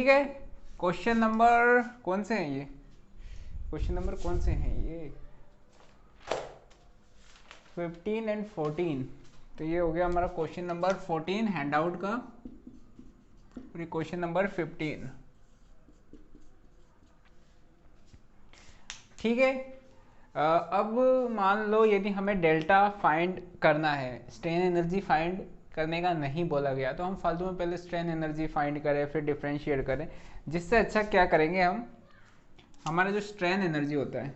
ठीक है, question number कौन से हैं ये, क्वेश्चन नंबर कौन से हैं ये, 15 एंड 14। तो ये हो गया हमारा क्वेश्चन नंबर 14 हैंडआउट का, और ये क्वेश्चन नंबर 15। ठीक है, अब मान लो यदि हमें डेल्टा फाइंड करना है, स्ट्रेन एनर्जी फाइंड करने का नहीं बोला गया, तो हम फालतू में पहले स्ट्रेन एनर्जी फाइंड करें फिर डिफरेंशिएट करें। जिससे अच्छा क्या करेंगे हम, हमारा जो स्ट्रेन एनर्जी होता है,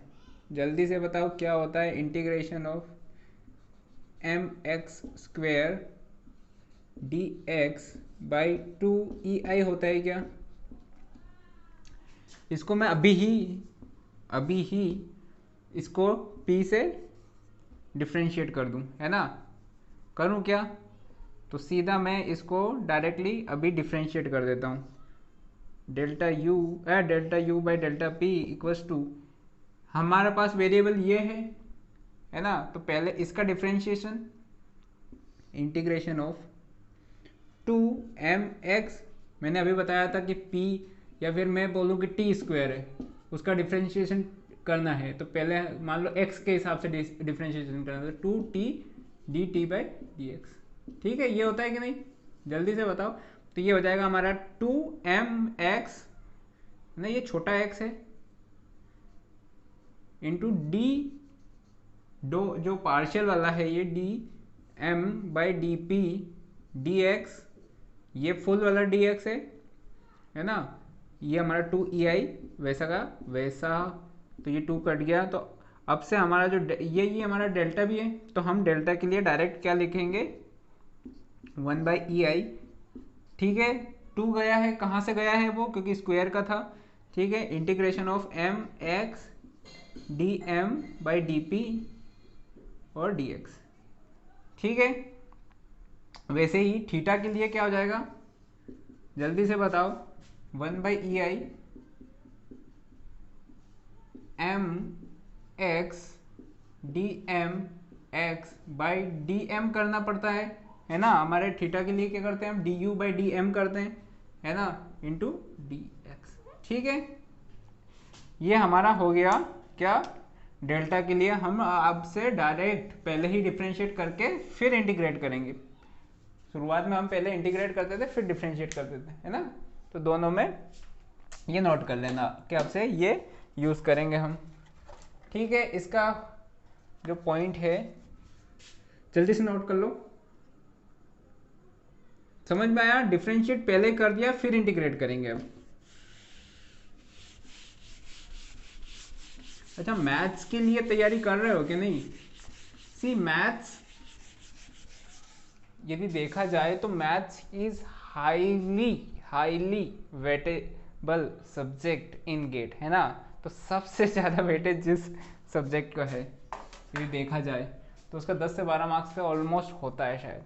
जल्दी से बताओ क्या होता है, integration of mx² dx by 2EI होता है क्या। इसको मैं अभी ही इसको p से डिफ्रेंशिएट कर दूं, है ना, करूं क्या, तो सीधा मैं इसको डायरेक्टली अभी डिफ्रेंशिएट कर देता हूं, delta u by delta p equals to, हमारे पास वेरिएबल ये है ना, तो पहले इसका डिफ्रेंशिएशन, इंटीग्रेशन ऑफ 2mx, मैंने अभी बताया था कि p या फिर मैं बोलूँ कि t² है, उसका डिफ्रेंशिएशन करना है, तो पहले मान लो x के हिसाब से डिफ्रेंशिएशन करना है, तो 2t dt बाई dx। ठीक है, ये होता है कि नहीं, जल्दी से बताओ। तो ये हो जाएगा हमारा 2mx, नहीं ये छोटा x है, इंटू डी, जो पार्शियल वाला है ये dm बाई dp dx, ये फुल वाला dx है ना, ये हमारा 2EI वैसा का वैसा, तो ये 2 कट गया, तो अब से हमारा जो ये हमारा डेल्टा भी है, तो हम डेल्टा के लिए डायरेक्ट क्या लिखेंगे, 1/EI। ठीक है, 2 गया है, कहाँ से गया है वो, क्योंकि स्क्वायर का था। ठीक है, integration of mx dm by dp और dx। ठीक है, वैसे ही थीटा के लिए क्या हो जाएगा, जल्दी से बताओ, 1/EI mx dm x by dm करना पड़ता है ना, हमारे थीटा के लिए क्या करते हैं हम, du बाई dm करते हैं, है ना, इंटू dx। ठीक है, ये हमारा हो गया क्या, डेल्टा के लिए हम अब से डायरेक्ट पहले ही डिफ्रेंशिएट करके फिर इंटीग्रेट करेंगे। शुरुआत में हम पहले इंटीग्रेट करते थे फिर डिफ्रेंशिएट करते थे, है ना, तो दोनों में ये नोट कर लेना कि अब से ये यूज़ करेंगे हम। ठीक है, इसका जो पॉइंट है जल्दी से नोट कर लो, समझ में आया, डिफ्रेंशिएट पहले कर दिया फिर इंटीग्रेट करेंगे अब। अच्छा, मैथ्स के लिए तैयारी कर रहे हो कि नहीं, सी मैथ्स यदि देखा जाए तो maths is highly weightable subject in GATE, है ना, तो सबसे ज़्यादा वेटेज जिस सब्जेक्ट का है यदि देखा जाए तो उसका 10 से 12 मार्क्स का ऑलमोस्ट होता है, शायद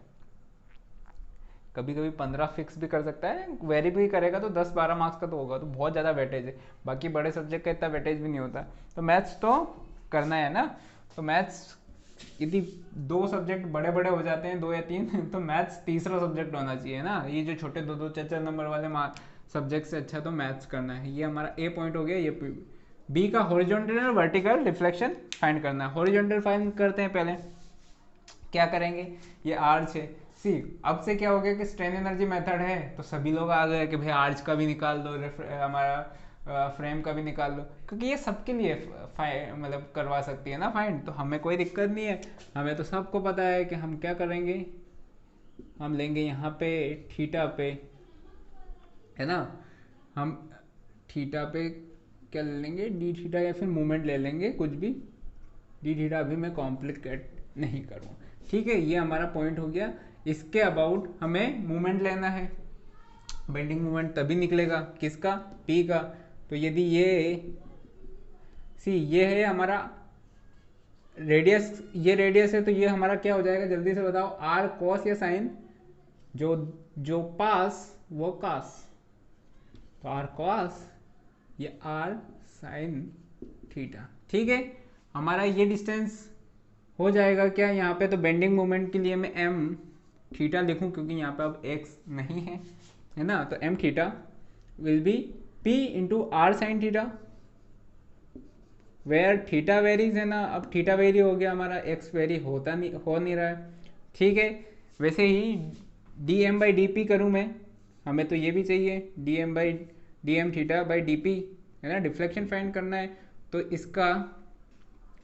कभी कभी 15 फिक्स भी कर सकता है, वेरी भी करेगा तो 10-12 मार्क्स का तो होगा, तो बहुत ज़्यादा वेटेज है। बाकी बड़े सब्जेक्ट का इतना वेटेज भी नहीं होता, तो मैथ्स तो करना है ना, तो मैथ्स यदि 2 सब्जेक्ट बड़े बड़े हो जाते हैं, 2 या 3 तो मैथ्स तीसरा सब्जेक्ट होना चाहिए ना, ये जो छोटे 2-2 4-4 नंबर वाले सब्जेक्ट से अच्छा तो मैथ्स करना है। ये हमारा ए पॉइंट हो गया। ये बी का हॉरिजॉन्टल और वर्टिकल रिफ्लेक्शन फाइंड करना है। हॉरिजॉन्टल फाइंड करते हैं, पहले क्या करेंगे, ये आर्च है, सी अब से क्या हो गया कि स्ट्रेन एनर्जी मेथड है, तो सभी लोग आ गए कि भाई आर्च का भी निकाल दो, हमारा फ्रेम का भी निकाल लो, क्योंकि ये सबके लिए मतलब करवा सकती है ना फाइंड, तो हमें कोई दिक्कत नहीं है, हमें तो सबको पता है कि हम क्या करेंगे, हम लेंगे यहाँ पे थीटा पे, है ना, हम थीटा पे क्या ले लेंगे, डी थीटा, या फिर मूवमेंट ले लेंगे कुछ भी, डी थीटा अभी मैं कॉम्प्लिकेट नहीं करूँ। ठीक है, ये हमारा पॉइंट हो गया। इसके अबाउट हमें मूवमेंट लेना है, बेंडिंग मूवमेंट तभी निकलेगा किसका, पी का। तो यदि ये है हमारा रेडियस, ये रेडियस है, तो ये हमारा क्या हो जाएगा, जल्दी से बताओ, आर कॉस या साइन, जो पास वो कास, तो आर कॉस ये आर साइन थीटा। ठीक है, हमारा ये डिस्टेंस हो जाएगा क्या यहाँ पे, तो बेंडिंग मोमेंट के लिए मैं एम थीटा लिखूँ, क्योंकि यहाँ पे अब एक्स नहीं है ना, तो m theta will be P into r sine theta, where theta varies है ना। अब थीटा वेरी हो गया हमारा, एक्स वेरी हो नहीं रहा है, ठीक है। वैसे ही D M by D P करूँ मैं, हमें तो ये भी चाहिए D M theta by D P, है ना, डिफ्लेक्शन फाइंड करना है। तो इसका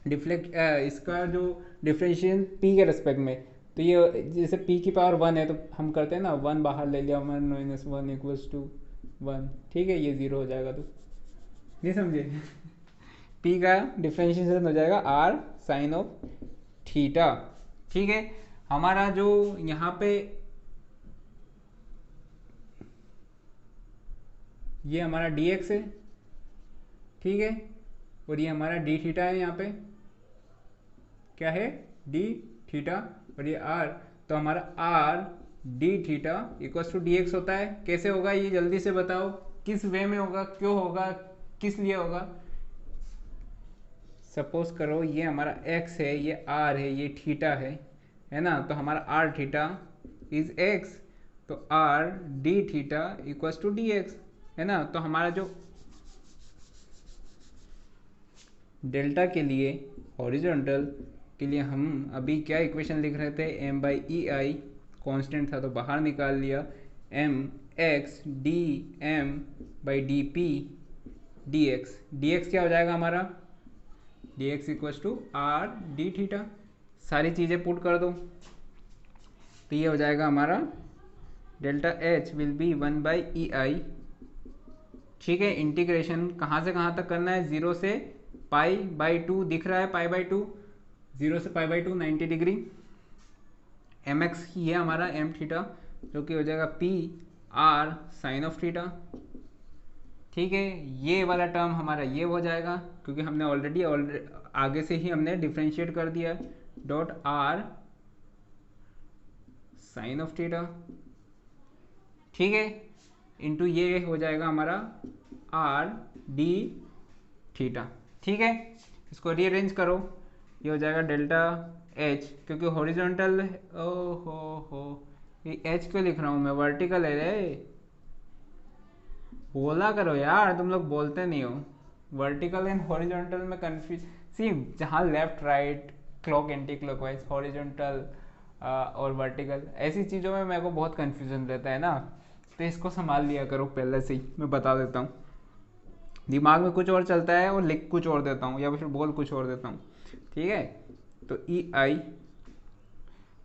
इसका जो डिफ्रेंशिएशन p के रेस्पेक्ट में, तो ये जैसे p की पावर 1 है तो हम करते हैं ना, 1 बाहर ले लिया, 1 माइनस 1 इक्वल्स टू 1, ठीक है, ये 0 हो जाएगा। तो नहीं समझे p का डिफ्रेंशिएशन हो जाएगा r साइन ऑफ थीटा, ठीक है। हमारा जो यहाँ पे ये हमारा dx है, ठीक है, और ये हमारा डी थीटा है, यहाँ पे क्या है, डी थीटा, और ये r, तो हमारा r d theta equals to d x होता है। कैसे होगा ये जल्दी से बताओ, किस वे में होगा, क्यों होगा, किस लिए होगा। सपोज करो ये हमारा x है, ये r है, ये थीटा है ना, तो हमारा r थीटा इज x, तो r d theta equals to d x, है ना। तो हमारा जो डेल्टा के लिए, हॉरिजॉन्टल के लिए हम अभी क्या इक्वेशन लिख रहे थे, m by E i constant था तो बाहर निकाल लिया, m x d M by D p d x क्या हो जाएगा हमारा, d x equals to r d theta. सारी चीज़ें पुट कर दो तो ये हो जाएगा हमारा delta H will be 1 by E I, ठीक है। इंटीग्रेशन कहाँ से कहाँ तक करना है, 0 से पाई बाई 2 दिख रहा है, पाई बाई 2, 0 से pi by 2 90 degree, m x ये हमारा एम थीटा जो कि हो जाएगा p r sine of theta, ठीक है। ये वाला टर्म हमारा ये हो जाएगा क्योंकि हमने ऑलरेडी आगे से ही हमने डिफ्रेंशिएट कर दिया, dot r sine of theta, ठीक है, इंटू ये हो जाएगा हमारा आर डी थीटा, ठीक है। इसको रीअरेंज करो, ये हो जाएगा डेल्टा एच, क्योंकि हॉरिजॉन्टल, हो ये एच क्यों लिख रहा हूँ मैं, वर्टिकल है रे, बोला करो यार, तुम लोग बोलते नहीं हो। वर्टिकल एंड हॉरिजॉन्टल में कंफ्यूज, सी जहाँ left right clock anti clockwise, horizontal और वर्टिकल, ऐसी चीज़ों में मेरे को बहुत कन्फ्यूजन रहता है ना, तो इसको संभाल लिया करो पहले से ही, मैं बता देता हूँ। दिमाग में कुछ और चलता है और लिख कुछ और देता हूँ या फिर बोल कुछ और देता हूँ, ठीक है। तो ई आई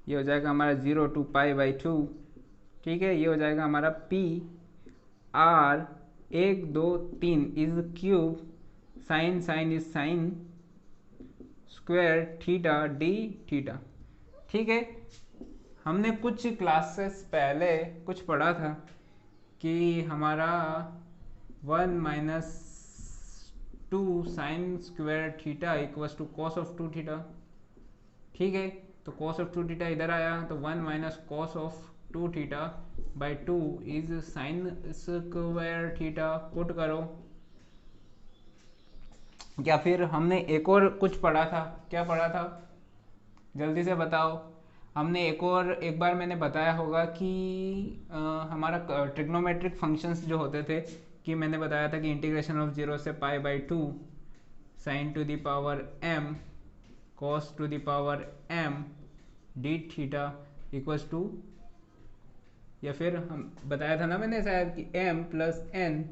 ये हो जाएगा हमारा 0 टू पाई बाई 2, ठीक है। ये हो जाएगा हमारा P R 1 2 3 is cube sign is sine square theta D theta, ठीक है। हमने कुछ क्लासेस पहले कुछ पढ़ा था कि हमारा 1 minus 2 sine square theta equals to cos of 2 theta, ठीक है। तो कॉस ऑफ 2 थीटा इधर आया, तो 1 minus cos of 2 theta by 2 is sine square theta, put करो। या फिर हमने एक और कुछ पढ़ा था, क्या पढ़ा था जल्दी से बताओ। हमने एक बार मैंने बताया होगा कि हमारा ट्रिग्नोमेट्रिक फंक्शंस जो होते थे, कि मैंने बताया था कि इंटीग्रेशन ऑफ 0 से pi by 2 sine to the power m cos to the power m d theta equals to, या फिर हम बताया था ना मैंने शायद कि m प्लस n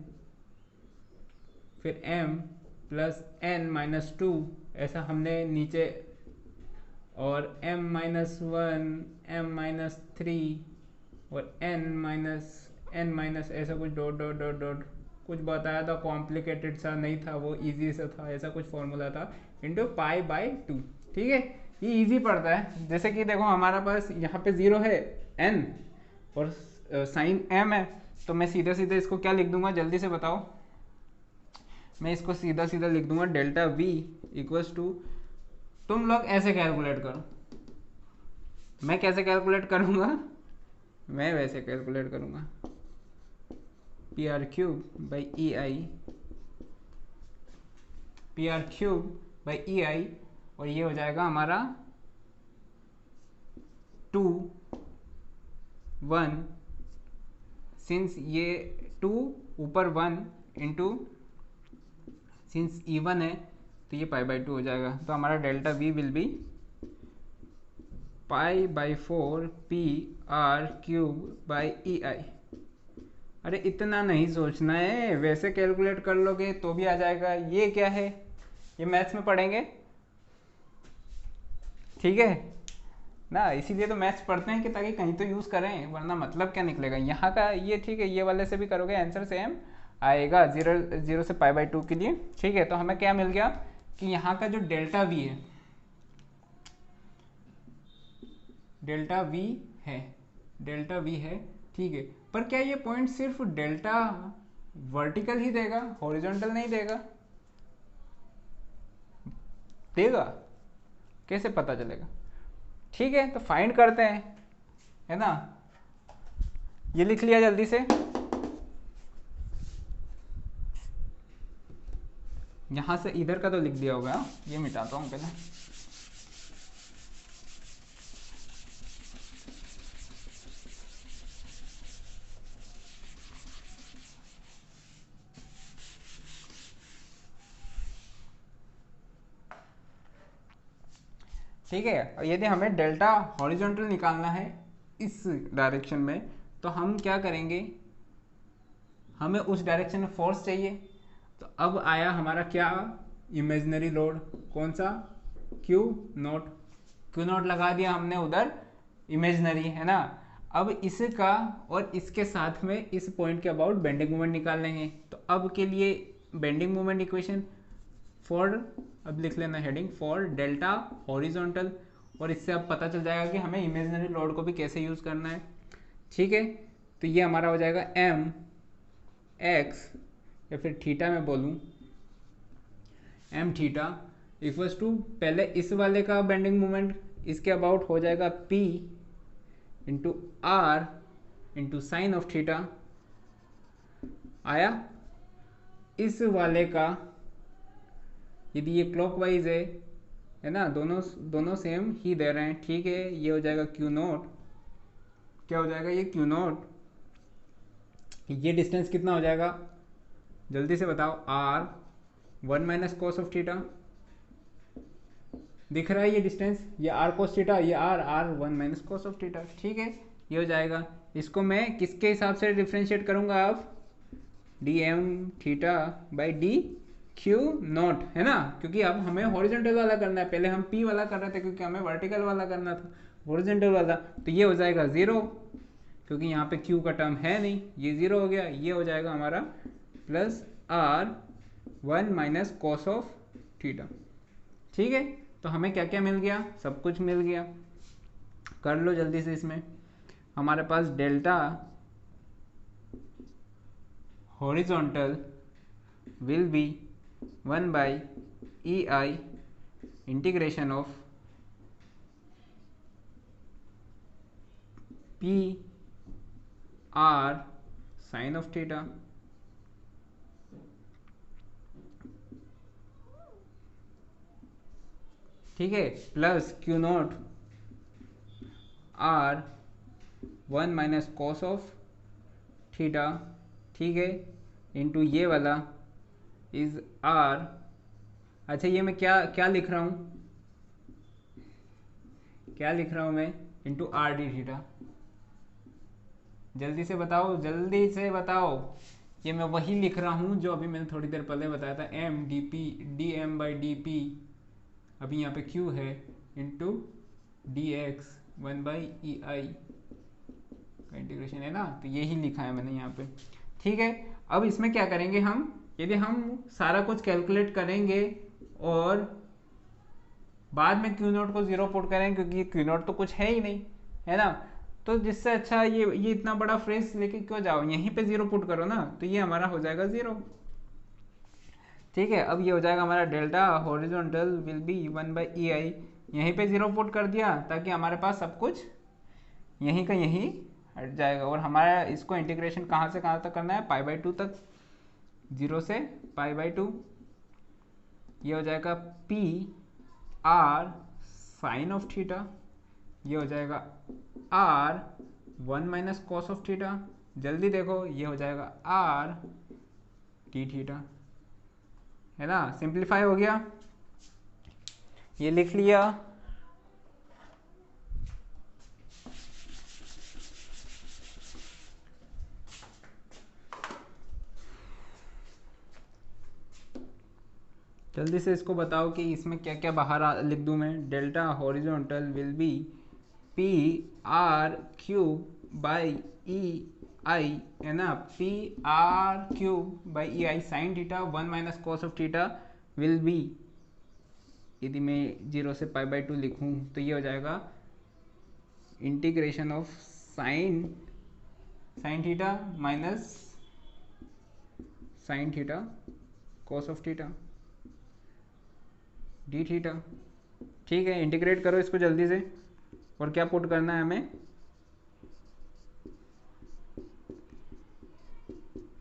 फिर m प्लस n माइनस 2, ऐसा हमने नीचे, और m माइनस 1 m माइनस 3 और n माइनस ऐसा कुछ डॉट डॉट डॉट डॉट कुछ बताया था, कॉम्प्लिकेटेड सा नहीं था वो, इजी सा था, ऐसा कुछ फॉर्मूला था, इंटू पाई बाई 2, ठीक है। ये इजी पड़ता है, जैसे कि देखो हमारा पास यहाँ पे 0 है n और साइन m है, तो मैं सीधा सीधा इसको क्या लिख दूंगा जल्दी से बताओ, मैं इसको सीधा सीधा लिख दूंगा डेल्टा v इक्वल्स टू, तुम लोग ऐसे कैलकुलेट करो, मैं कैसे कैलकुलेट करूंगा, मैं वैसे कैलकुलेट करूंगा, P R cube by E I, P R cube by E I, और ये हो जाएगा हमारा 2 1, सिंस ये 2 ऊपर 1 इंटू, सिंस E1 है तो ये π/2 हो जाएगा। तो हमारा delta V will be π/4 PR³/EI। अरे इतना नहीं सोचना है, वैसे कैलकुलेट कर लोगे तो भी आ जाएगा। ये क्या है, ये मैथ्स में पढ़ेंगे, ठीक है ना, इसीलिए तो मैथ्स पढ़ते हैं कि ताकि कहीं तो यूज़ करें, वरना मतलब क्या निकलेगा यहाँ का। ये ठीक है, ये वाले से भी करोगे आंसर सेम आएगा 0 से π/2 के लिए, ठीक है। तो हमें क्या मिल गया कि यहाँ का जो डेल्टा V है, डेल्टा V है, ठीक है। पर क्या ये पॉइंट सिर्फ डेल्टा वर्टिकल ही देगा, हॉरिजॉन्टल नहीं देगा? देगा, कैसे पता चलेगा? ठीक है, तो फाइंड करते हैं, है ना। ये लिख लिया जल्दी से, यहां से इधर का तो लिख दिया होगा, ये मिटाता हूं पहले। ठीक है, और यदि हमें डेल्टा हॉरिजॉन्टल निकालना है इस डायरेक्शन में, तो हम क्या करेंगे, हमें उस डायरेक्शन में फोर्स चाहिए। तो अब आया हमारा क्या, इमेजिनरी लोड, कौन सा, Q0 लगा दिया हमने उधर, इमेजिनरी, है ना। अब इसका और इसके साथ में इस पॉइंट के अबाउट बेंडिंग मोमेंट निकाल लेंगे। तो अब के लिए बेंडिंग मोमेंट इक्वेशन फॉर, अब लिख लेना हेडिंग फॉर डेल्टा हॉरिजॉन्टल, और इससे अब पता चल जाएगा कि हमें इमेजिनरी लोड को भी कैसे यूज करना है, ठीक है। तो ये हमारा हो जाएगा m x, या फिर थीटा में बोलूं m थीटा इक्वल्स टू, पहले इस वाले का बेंडिंग मोमेंट इसके अबाउट हो जाएगा p into r into sine of theta, आया। इस वाले का यदि ये क्लॉकवाइज है ना, दोनों सेम ही दे रहे हैं, ठीक है। ये हो जाएगा Q0, क्या हो जाएगा ये Q0, ये डिस्टेंस कितना हो जाएगा जल्दी से बताओ, R1 minus cos of theta, दिख रहा है ये डिस्टेंस, ये R cos थीटा, ये R1 minus cos of theta, ठीक है। ये हो जाएगा, इसको मैं किसके हिसाब से डिफ्रेंशिएट करूंगा अब, dm थीटा बाई dQ0, है ना, क्योंकि अब हमें हॉरिजॉन्टल वाला करना है, पहले हम P वाला कर रहे थे क्योंकि हमें वर्टिकल वाला करना था, हॉरिजॉन्टल वाला। तो ये हो जाएगा 0, क्योंकि यहाँ पे Q का टर्म है नहीं, ये 0 हो गया। ये हो जाएगा हमारा plus R1 minus cos of theta, ठीक है। तो हमें क्या क्या मिल गया, सब कुछ मिल गया, कर लो जल्दी से। इसमें हमारे पास delta horizontal will be 1/EI integration of PR sine of theta, ठीक है, plus Q0 R1 minus cos of theta, ठीक है, इंटू ये वाला इज R, अच्छा ये मैं क्या लिख रहा हूँ, क्या लिख रहा हूँ मैं, इंटू RD थीटा। जल्दी से बताओ, जल्दी से बताओ, ये मैं वही लिख रहा हूँ जो अभी मैंने थोड़ी देर पहले बताया था, dm/dp, अभी यहाँ पे Q है, इंटू dx 1/EI का इंटीग्रेशन, है ना। तो यही लिखा है मैंने यहाँ पे, ठीक है। अब इसमें क्या करेंगे हम, यदि हम सारा कुछ कैलकुलेट करेंगे और बाद में Q0 को 0 पुट करेंगे, क्योंकि Q0 तो कुछ है ही नहीं, है ना। तो जिससे अच्छा ये इतना बड़ा फ्रेज लेके क्यों जाओ, यहीं पे 0 पुट करो ना, तो ये हमारा हो जाएगा 0, ठीक है। अब ये हो जाएगा हमारा delta horizontal will be 1/EI, यहीं पे 0 पुट कर दिया ताकि हमारे पास सब कुछ यहीं का यहीं हट जाएगा। और हमारा इसको इंटीग्रेशन कहाँ से कहाँ तक करना है, π/2 तक, 0 से π/2। ये हो जाएगा PR साइन ऑफ थीटा, ये हो जाएगा R1 minus cos of theta, जल्दी देखो, ये हो जाएगा डी थीटा, है ना। सिंप्लीफाई हो गया, ये लिख लिया। जल्दी से इसको बताओ कि इसमें क्या क्या बाहर लिख दूं मैं। Delta horizontal will be P R cube by E I, है ना। P R cube by E I sine theta 1 minus cos of theta will be, यदि मैं 0 से पाई बाई 2 लिखूं तो ये हो जाएगा integration of sine theta minus sine theta cos of theta D theta. ठीक है, इंटीग्रेट करो इसको जल्दी से। और क्या पुट करना है हमें,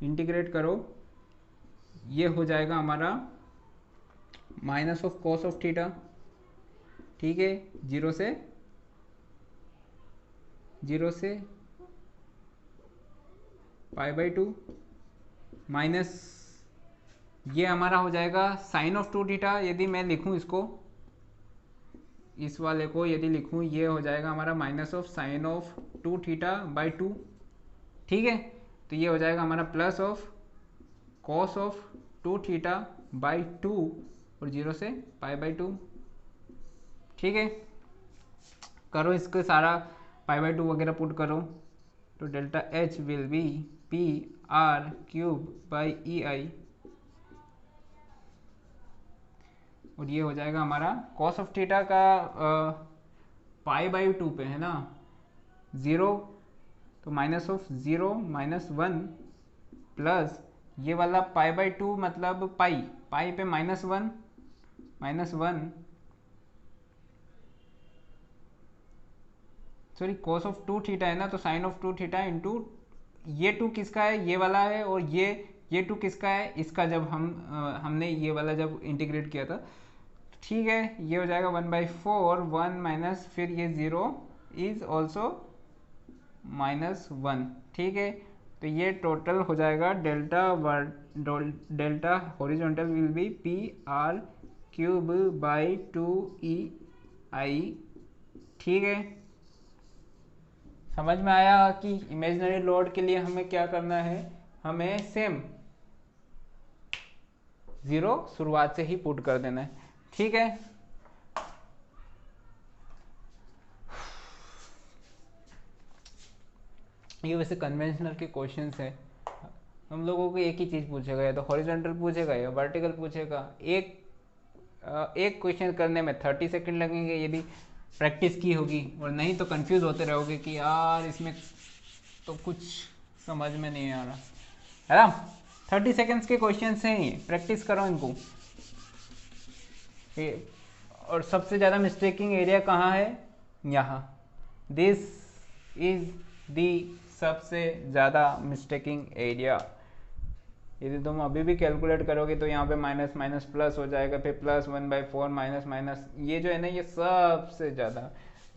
इंटीग्रेट करो, ये हो जाएगा हमारा minus of cos of theta. ठीक है, 0 से पाई बाई 2 माइनस ये हमारा हो जाएगा साइन ऑफ 2 थीटा। यदि मैं लिखूं इसको, इस वाले को यदि लिखूं, ये हो जाएगा हमारा minus of sine of 2 theta by 2। ठीक है, तो ये हो जाएगा हमारा plus of cos of 2 theta by 2 और 0 से पाई बाई 2। ठीक है, करो इसको सारा, पाई बाई 2 वगैरह पुट करो, तो delta H will be P R cube by E I, और ये हो जाएगा हमारा कॉस ऑफ थीटा का पाई बाई 2 पे, है ना, 0, तो माइनस ऑफ 0 माइनस 1 प्लस ये वाला पाई बाई 2 मतलब पाई पे minus 1 sorry cos of 2 theta है ना, तो साइन ऑफ 2 थीटा इंटू ये 2 किसका है, ये वाला है, और ये 2 किसका है, इसका। जब हमने ये वाला जब इंटीग्रेट किया था, ठीक है, ये हो जाएगा 1/4 1 माइनस फिर ये 0 इज ऑल्सो -1। ठीक है, तो ये टोटल हो जाएगा delta horizontal will be P R cube by 2 e I. ठीक है, समझ में आया कि इमेजिनरी लोड के लिए हमें क्या करना है, हमें सेम 0 शुरुआत से ही पुट कर देना है। ठीक है, ये वैसे कन्वेंशनल के क्वेश्चंस है। हम लोगों को एक ही चीज पूछेगा, या तो हॉरिजॉन्टल पूछेगा या वर्टिकल पूछेगा। एक क्वेश्चन करने में 30 सेकंड लगेंगे यदि प्रैक्टिस की होगी, और नहीं तो कंफ्यूज होते रहोगे कि यार इसमें तो कुछ समझ में नहीं आ रहा, है ना। 30 सेकंड्स के क्वेश्चंस हैं ये, प्रैक्टिस करो इनको। और सबसे ज़्यादा मिस्टेकिंग एरिया कहाँ है, यहाँ, दिस इज दी सबसे ज़्यादा मिस्टेकिंग एरिया। यदि तुम अभी भी कैलकुलेट करोगे तो यहाँ पे माइनस माइनस प्लस हो जाएगा, फिर प्लस 1/4 माइनस माइनस, ये जो है ना, ये सबसे ज़्यादा,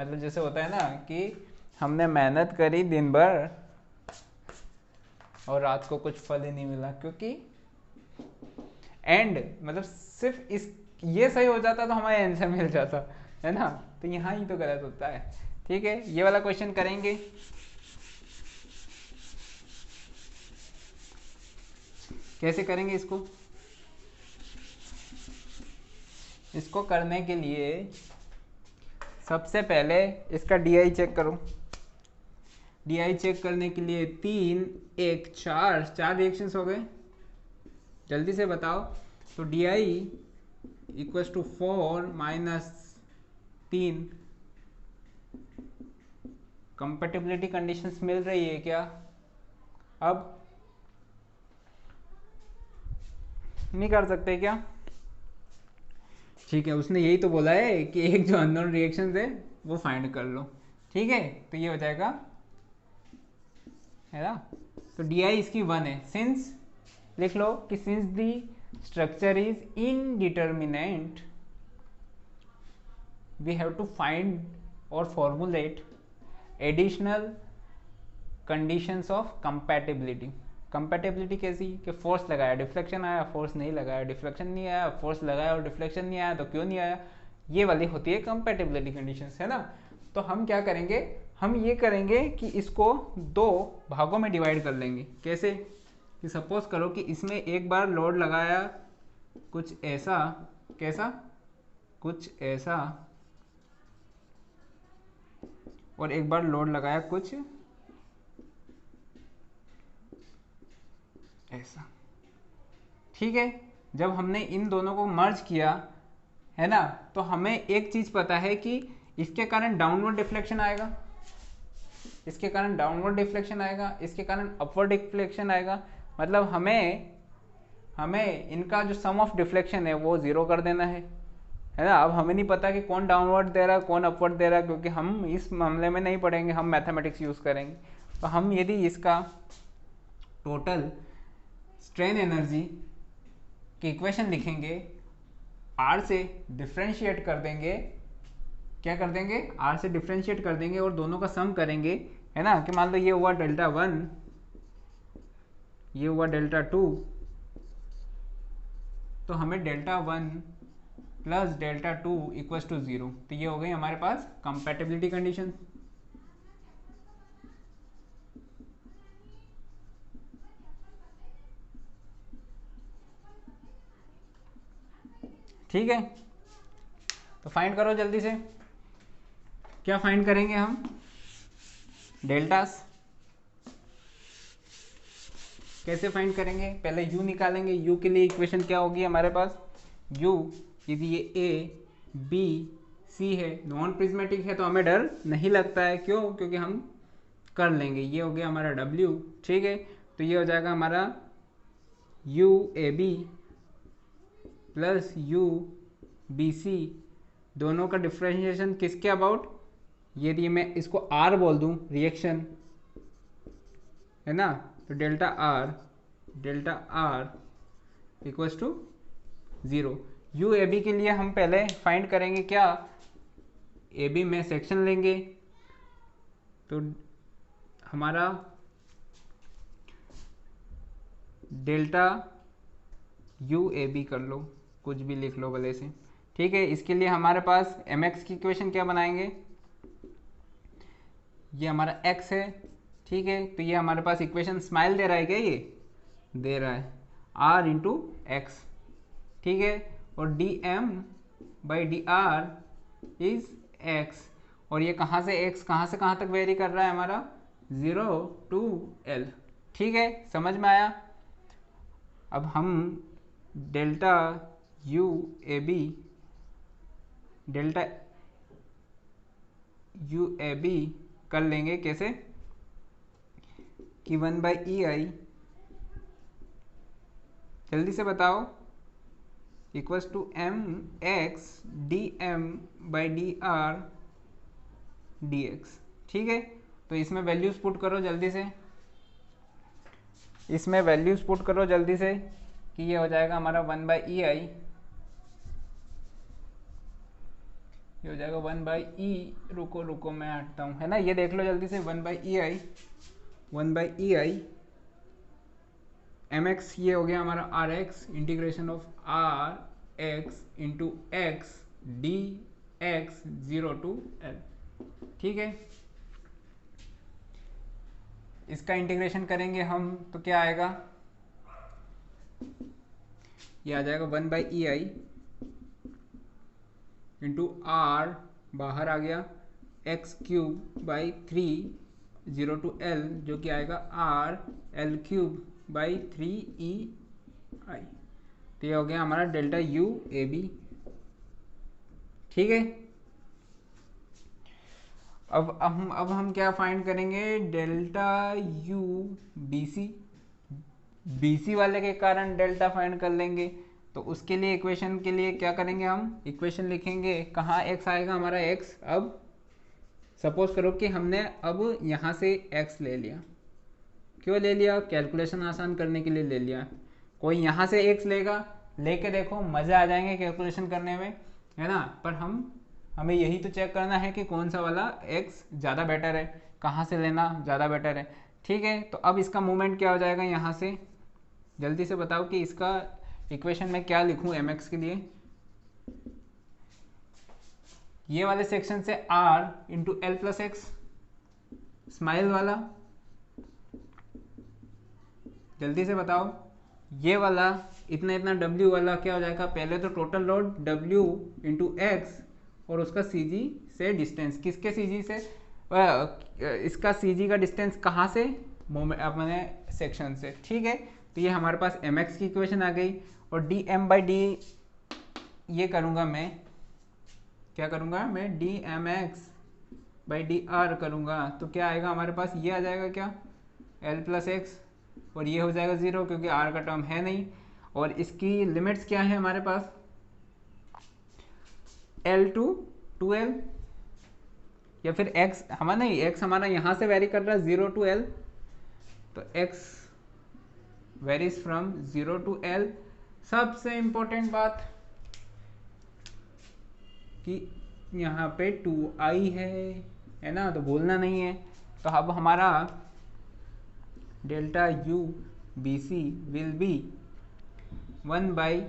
मतलब जैसे होता है ना कि हमने मेहनत करी दिन भर और रात को कुछ फल ही नहीं मिला, क्योंकि एंड मतलब सिर्फ इस ये सही हो जाता तो हमारा आंसर मिल जाता, है ना। तो यहाँ ही तो गलत होता है। ठीक है, ये वाला क्वेश्चन करेंगे। कैसे करेंगे इसको करने के लिए सबसे पहले इसका डी चेक करो। डी चेक करने के लिए 3 1 4 रिएक्शंस हो गए, जल्दी से बताओ। तो D equals to 4 minus 3, compatibility conditions मिल रही है क्या? अब नहीं कर सकते क्या? ठीक है, उसने यही तो बोला है कि एक जो अननोन रिएक्शन है वो फाइंड कर लो। ठीक है, तो ये हो जाएगा, है ना। तो डी इसकी 1 है, सिंस लिख लो कि since the structure is indeterminate we have to find और formulate additional conditions of compatibility. Compatibility कैसी कि फोर्स लगाया डिफ्लेक्शन आया, फोर्स नहीं लगाया डिफ्लेक्शन नहीं आया, फोर्स लगाया और डिफ्लेक्शन नहीं आया तो क्यों नहीं आया, ये वाली होती है कंपैटिबिलिटी कंडीशंस, है ना। तो हम क्या करेंगे, हम ये करेंगे कि इसको दो भागों में डिवाइड कर लेंगे। कैसे कि सपोज करो कि इसमें एक बार लोड लगाया कुछ ऐसा, कैसा, कुछ ऐसा, और एक बार लोड लगाया कुछ ऐसा, ठीक है। जब हमने इन दोनों को मर्ज किया, है ना, तो हमें एक चीज पता है कि इसके कारण डाउनवर्ड डिफ्लेक्शन आएगा, इसके कारण डाउनवर्ड डिफ्लेक्शन आएगा, इसके कारण अपवर्ड डिफ्लेक्शन आएगा। मतलब हमें इनका जो सम ऑफ डिफ्लेक्शन है वो जीरो कर देना है ना। अब हमें नहीं पता कि कौन डाउनवर्ड दे रहा है कौन अपवर्ड दे रहा है, क्योंकि हम इस मामले में नहीं पढ़ेंगे, हम मैथमेटिक्स यूज करेंगे। तो हम यदि इसका टोटल स्ट्रेन एनर्जी की इक्वेशन लिखेंगे, आर से डिफ्रेंशिएट कर देंगे, क्या कर देंगे, आर से डिफ्रेंशिएट कर देंगे और दोनों का सम करेंगे, है ना। कि मान लो ये हुआ डेल्टा 1, ये हुआ डेल्टा 2, तो हमें delta 1 plus delta 2 equals to 0, तो ये हो गई हमारे पास कंपैटिबिलिटी कंडीशन। ठीक है, तो फाइंड करो जल्दी से। क्या फाइंड करेंगे हम, डेल्टास कैसे फाइंड करेंगे, पहले u निकालेंगे। u के लिए इक्वेशन क्या होगी हमारे पास, u यदि ये a b c है, नॉन प्रिज्मेटिक है तो हमें डर नहीं लगता है, क्यों, क्योंकि हम कर लेंगे। ये हो गया हमारा w, ठीक है। तो ये हो जाएगा हमारा u a b plus u b c, दोनों का डिफ्रेंशिएशन किसके अबाउट, यदि मैं इसको r बोल दूं रिएक्शन, है ना, तो delta r equals to 0। U A b के लिए हम पहले फाइंड करेंगे क्या, ए बी में सेक्शन लेंगे, तो हमारा डेल्टा यू ए बी कर लो, कुछ भी लिख लो भले से, ठीक है। इसके लिए हमारे पास एम एक्स की इक्वेशन क्या बनाएंगे, ये हमारा x है, ठीक है। तो ये हमारे पास इक्वेशन स्माइल दे रहा है क्या, ये दे रहा है r इंटू एक्स, ठीक है। और d M by d r is x, और ये कहाँ से x कहाँ से कहाँ तक वेरी कर रहा है हमारा 0 to L, ठीक है, समझ में आया। अब हम डेल्टा यू ए बी, डेल्टा यू ए बी कर लेंगे कैसे कि 1 बाई ई आई, जल्दी से बताओ, equals to m x d M by d r d x, ठीक है। तो इसमें वैल्यूज पुट करो जल्दी से, इसमें वैल्यूज पुट करो जल्दी से कि ये हो जाएगा हमारा 1 बाई ई आई, ये हो जाएगा 1 बाई ई, रुको मैं हटता हूँ, है ना, ये देख लो जल्दी से, 1 by E i, 1 by E i m x, ये हो गया हमारा r x, integration of r x into x d x 0 to L, ठीक है। इसका इंटीग्रेशन करेंगे हम तो क्या आएगा, ये आ जाएगा 1 by E i into r, बाहर आ गया, x cube by 3 0 to L, जो कि आएगा r l cube by 3 e i. तो ये हो गया हमारा डेल्टा यू ए बी, ठीक है। अब हम क्या फाइंड करेंगे, delta u B c, b c वाले के कारण डेल्टा फाइंड कर लेंगे। तो उसके लिए इक्वेशन के लिए क्या करेंगे, हम इक्वेशन लिखेंगे, कहाँ x आएगा हमारा x, अब सपोज करो कि हमने अब यहाँ से x ले लिया, क्यों ले लिया, कैलकुलेशन आसान करने के लिए ले लिया। कोई यहाँ से x लेगा, लेके देखो मज़ा आ जाएंगे कैलकुलेशन करने में, है ना। पर हमें यही तो चेक करना है कि कौन सा वाला x ज़्यादा बेटर है, कहाँ से लेना ज़्यादा बेटर है, ठीक है, तो अब इसका मूवमेंट क्या हो जाएगा यहाँ से, जल्दी से बताओ कि इसका इक्वेशन में क्या लिखूँ एम एक्स के लिए। ये वाले सेक्शन से r into l plus x, smile वाला, जल्दी से बताओ। ये वाला इतना इतना w वाला क्या हो जाएगा, पहले तो total load w into x और उसका cg से डिस्टेंस, किसके cg से, इसका cg का डिस्टेंस कहाँ से, अपने सेक्शन से। ठीक है, तो ये हमारे पास mx की इक्वेशन आ गई। और dm बाई डी ये करूँगा मैं, क्या करूँगा मैं, dmx बाई डी आर करूँगा, तो क्या आएगा हमारे पास, ये आ जाएगा क्या, l प्लस एक्स, और ये हो जाएगा 0 क्योंकि r का टर्म है नहीं। और इसकी लिमिट्स क्या है हमारे पास, l टू 2l, या फिर x हमारा नहीं, x हमारा यहाँ से वेरी कर रहा है 0 टू l, तो x varies from 0 to l। सबसे इम्पोर्टेंट बात कि यहाँ पे 2i है ना, तो भूलना नहीं है। तो अब हमारा delta u B c will be 1 by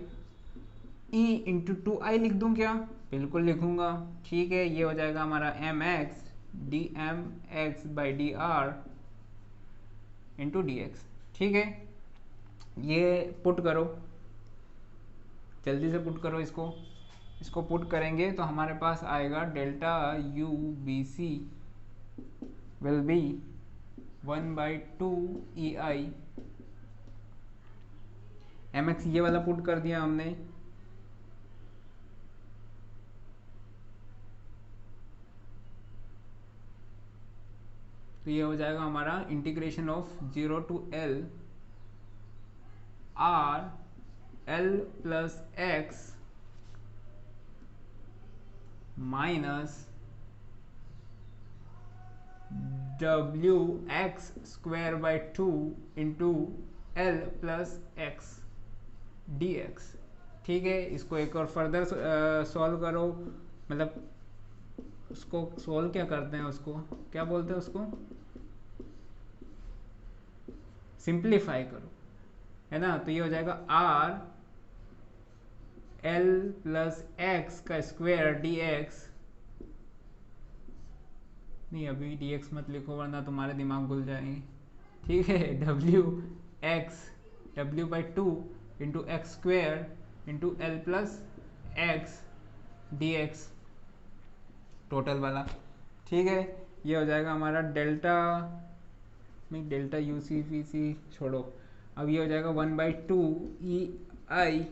e into 2i, लिख दूँ क्या, बिल्कुल लिखूँगा। ठीक है, ये हो जाएगा हमारा m x d m x by d r into d x. ठीक है, ये पुट करो, जल्दी से पुट करो इसको पुट करेंगे तो हमारे पास आएगा delta u B c will be 1 by 2 e i m x, ये वाला पुट कर दिया हमने। तो ये हो जाएगा हमारा integration of 0 to l r l plus x minus डब्ल्यू x square by 2 into l plus x d x. ठीक है, इसको एक और फर्दर सॉल्व करो, मतलब उसको सॉल्व क्या करते हैं, उसको क्या बोलते हैं, उसको सिंप्लीफाई करो, है ना। तो ये हो जाएगा आर एल प्लस एक्स का स्क्वायर डी एक्स, नहीं अभी डी एक्स मत लिखो वरना तुम्हारे दिमाग खुल जाएंगे। ठीक है, W x W by 2 into x square into l plus x d x total वाला। ठीक है, ये हो जाएगा हमारा डेल्टा में, डेल्टा यू सी वी सी छोड़ो, अब ये हो जाएगा 1 बाई 2 ई आई।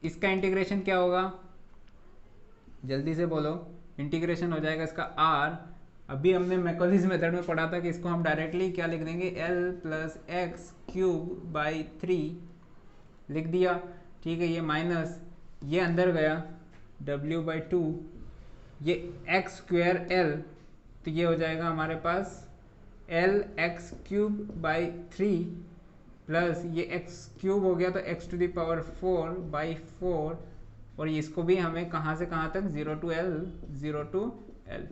इसका इंटीग्रेशन क्या होगा, जल्दी से बोलो, इंटीग्रेशन हो जाएगा इसका r, अभी हमने मैकॉलिस मेथड में पढ़ा था कि इसको हम डायरेक्टली क्या लिख देंगे, l plus x cube by 3 लिख दिया। ठीक है, ये माइनस ये अंदर गया w बाई 2, ये एक्स स्क्वायर l, तो ये हो जाएगा हमारे पास l x cube by 3 plus ये एक्स क्यूब हो गया तो x to the power 4 by 4, और इसको भी हमें कहाँ से कहाँ तक, 0 टू l 0 टू l।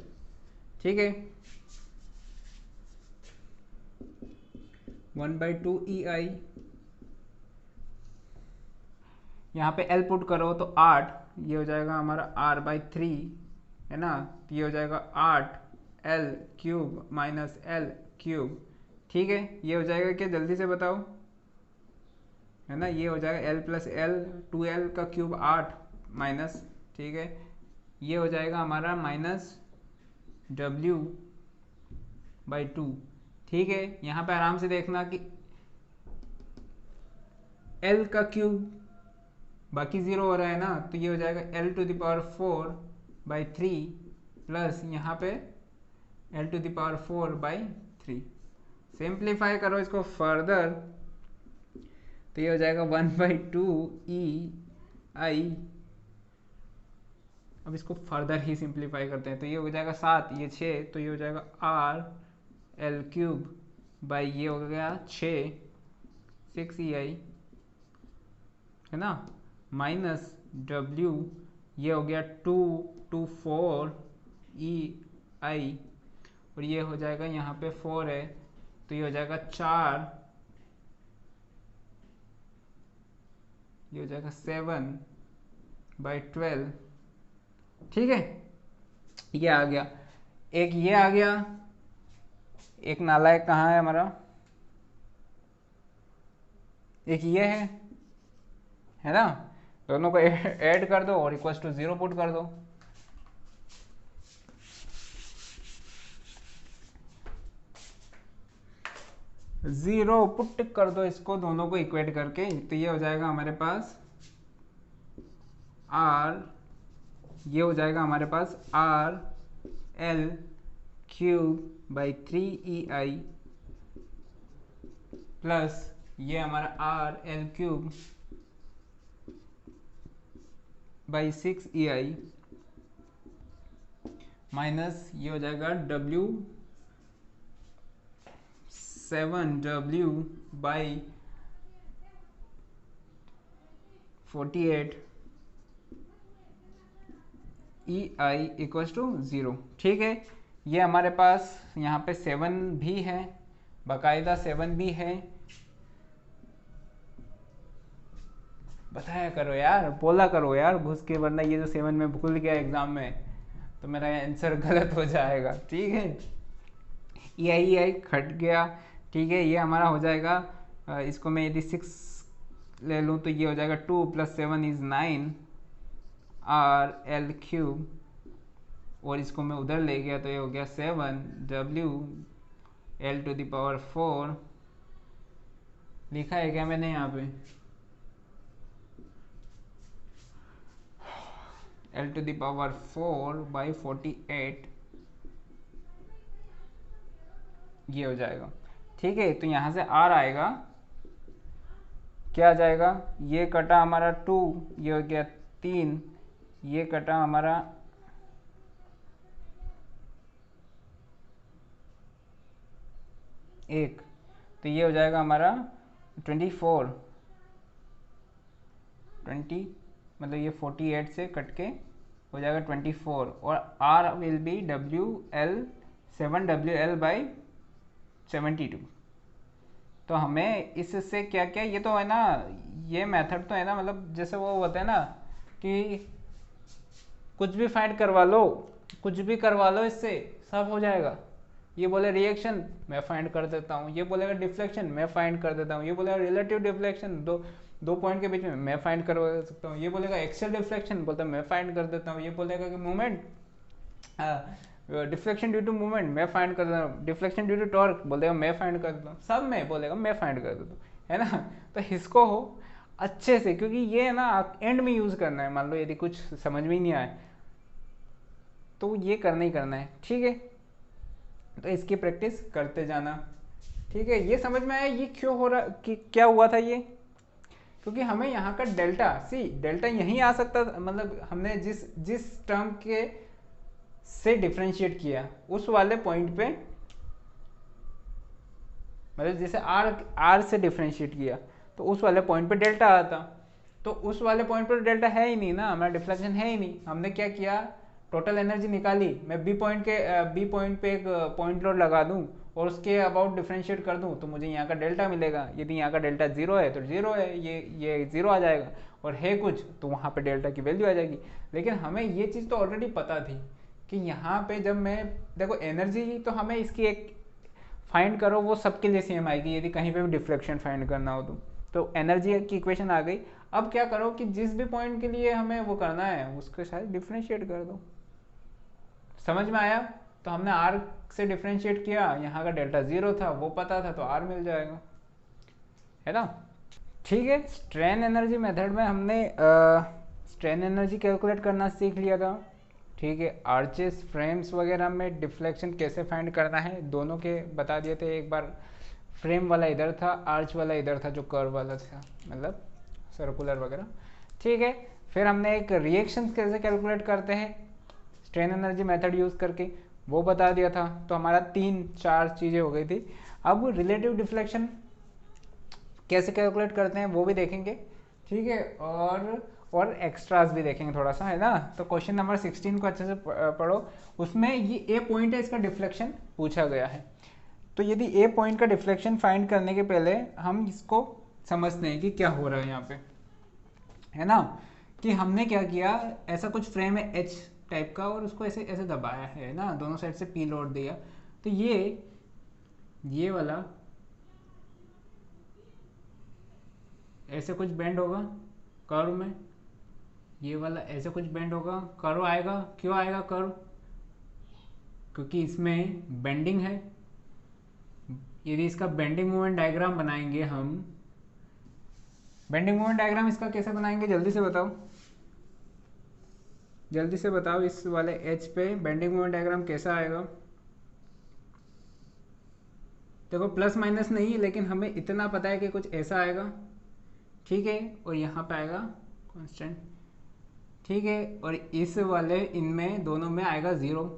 ठीक है, 1 बाई 2 ई आई, यहाँ पे l पुट करो तो 8, ये हो जाएगा हमारा r बाई 3, है ना, तो ये हो जाएगा 8 l cube minus l cube. ठीक है, ये हो जाएगा क्या, जल्दी से बताओ, है ना, ये हो जाएगा l प्लस एल 2l का क्यूब 8 माइनस, ठीक है, ये हो जाएगा हमारा माइनस w बाई 2। ठीक है, यहाँ पे आराम से देखना कि l का क्यूब बाकी 0 हो रहा है ना, तो ये हो जाएगा l to the power 4 by 3 plus यहाँ पे l to the power 4 by 3। Simplify करो इसको फर्दर, तो ये हो जाएगा 1 बाई 2 ई आई। अब इसको फर्दर ही सिंप्लीफाई करते हैं, तो ये हो जाएगा 7, ये 6, तो ये हो जाएगा आर एल क्यूब बाई ये हो गया 6 ई आई, है ना, माइनस डब्ल्यू ये हो गया 2 टू 4 ई आई, और ये हो जाएगा यहाँ पे 4 है तो ये हो जाएगा 4, ये हो जाएगा 7/12। ठीक है, ये आ गया। एक ये आ गया, एक नालायक कहाँ है हमारा, एक ये है ना। दोनों को ऐड कर दो और इक्वल्स टू 0 पुट कर दो। जीरो पुट कर दो इसको, दोनों को इक्वेट करके, तो ये हो जाएगा हमारे पास R, ये हो जाएगा हमारे पास RL³/3EI प्लस ये हमारा RL³/6EI माइनस ये हो जाएगा 7W/48 EI इक्वल्स टू 0। ठीक है, ये हमारे पास यहाँ पे 7 भी है, बाकायदा 7 भी है। बताया करो यार, बोला करो यार घुस के, वरना ये जो 7 में भूल गया एग्जाम में तो मेरा आंसर गलत हो जाएगा। ठीक है, EI खट गया। ठीक है, ये हमारा हो जाएगा, इसको मैं यदि 6 ले लूँ तो ये हो जाएगा 2 + 7 = 9 RL³ और इसको मैं उधर ले गया तो ये हो गया 7WL⁴ लिखा है क्या मैंने यहाँ पे, L⁴/48 ये हो जाएगा। ठीक है, तो यहाँ से R आएगा, क्या आ जाएगा, ये कटा हमारा 2, ये हो गया 3, ये कटा हमारा 1, तो ये हो जाएगा हमारा 24, 20 मतलब ये 48 से कट के हो जाएगा 24 और R विल बी 7WL/72। तो हमें इससे क्या क्या, ये तो है ना, ये मेथड तो है ना, मतलब जैसे वो होता है ना कि कुछ भी फाइंड करवा लो, कुछ भी करवा लो, इससे सब हो जाएगा। ये बोले रिएक्शन, मैं फाइंड कर देता हूँ, ये बोलेगा डिफ्लेक्शन, मैं फाइंड कर देता हूँ, ये बोलेगा रिलेटिव डिफ्लेक्शन, दो पॉइंट के बीच में मैं फाइंड कर सकता हूँ, ये बोलेगा एक्सियल डिफ्लेक्शन, बोलता मैं फाइंड कर देता हूँ, ये बोलेगा कि movement deflection due to movement मैं फाइंड कर देता हूँ, डिफ्लेक्शन ड्यू टू टॉर्क बोलेगा मैं फाइंड कर देता हूँ, सब में बोलेगा मैं फाइंड कर देता हूँ, है ना। तो इसको हो अच्छे से, क्योंकि ये है ना एंड में यूज करना है, मान लो यदि कुछ समझ में ही नहीं आए तो ये करना ही करना है। ठीक है, तो इसकी प्रैक्टिस करते जाना। ठीक है, ये समझ में आया ये क्यों हो रहा, कि क्या हुआ था ये, क्योंकि हमें यहाँ का डेल्टा यहीं आ सकता था, मतलब हमने जिस टर्म के से डिफरेंशिएट किया उस वाले पॉइंट पे, मतलब जैसे आर से डिफरेंशिएट किया तो उस वाले पॉइंट पे डेल्टा आता, तो उस वाले पॉइंट पर डेल्टा है ही नहीं ना, हमारा डिफ्लेक्शन है ही नहीं। हमने क्या किया, टोटल एनर्जी निकाली, मैं बी पॉइंट पे एक पॉइंट लोड लगा दूं और उसके अबाउट डिफरेंशिएट कर दूं तो मुझे यहाँ का डेल्टा मिलेगा। यदि यहाँ का डेल्टा 0 है तो 0 है, ये 0 आ जाएगा, और है कुछ तो वहाँ पे डेल्टा की वैल्यू आ जाएगी। लेकिन हमें ये चीज़ तो ऑलरेडी पता थी कि यहाँ पे जब मैं देखो एनर्जी, तो हमें इसकी एक फाइंड करो वो सबके लिए सेम आएगी, यदि कहीं पे भी डिफ्लेक्शन फाइंड करना हो तो एनर्जी की इक्वेशन आ गई। अब क्या करो कि जिस भी पॉइंट के लिए हमें वो करना है उसके साथ डिफ्रेंशिएट कर दो। समझ में आया, तो हमने R से डिफ्रेंशिएट किया, यहाँ का डेल्टा 0 था वो पता था तो R मिल जाएगा, है ना। ठीक है, स्ट्रेन एनर्जी मेथड में हमने स्ट्रेन एनर्जी कैलकुलेट करना सीख लिया था। ठीक है, आर्चेस फ्रेम्स वगैरह में डिफ्लेक्शन कैसे फाइंड करना है दोनों के बता दिए थे। एक बार फ्रेम वाला इधर था, आर्च वाला इधर था, जो कर्व वाला था, मतलब सर्कुलर वगैरह। ठीक है, फिर हमने एक रिएक्शन कैसे कैलकुलेट करते हैं स्ट्रेन एनर्जी मेथड यूज़ करके वो बता दिया था। तो हमारा 3-4 चीज़ें हो गई थी। अब रिलेटिव डिफ्लेक्शन कैसे कैलकुलेट करते हैं वो भी देखेंगे। ठीक है, और एक्स्ट्रास भी देखेंगे थोड़ा सा, है ना। तो क्वेश्चन नंबर 16 को अच्छे से पढ़ो, उसमें ये ए पॉइंट है, इसका डिफ्लेक्शन पूछा गया है। तो यदि ए पॉइंट का डिफ्लेक्शन फाइंड करने के पहले हम इसको समझते हैं कि क्या हो रहा है यहाँ पे, है ना। कि हमने क्या किया, ऐसा कुछ फ्रेम है एच टाइप का और उसको ऐसे ऐसे दबाया है ना, दोनों साइड से पी लोड दिया। तो ये वाला ऐसे कुछ बेंड होगा कर्व में, ये वाला ऐसे कुछ बेंड होगा, कर्व आएगा। क्यों आएगा कर्व? क्योंकि इसमें बेंडिंग है। यदि इसका बेंडिंग मोमेंट डायग्राम बनाएंगे हम, बेंडिंग मोमेंट डायग्राम इसका कैसे बनाएंगे, जल्दी से बताओ, जल्दी से बताओ। इस वाले एच पे बेंडिंग मोमेंट डायग्राम कैसा आएगा? देखो प्लस माइनस नहीं, लेकिन हमें इतना पता है कि कुछ ऐसा आएगा, ठीक है। और यहाँ पे आएगा कांस्टेंट, ठीक है। और इस वाले इनमें दोनों में आएगा 0।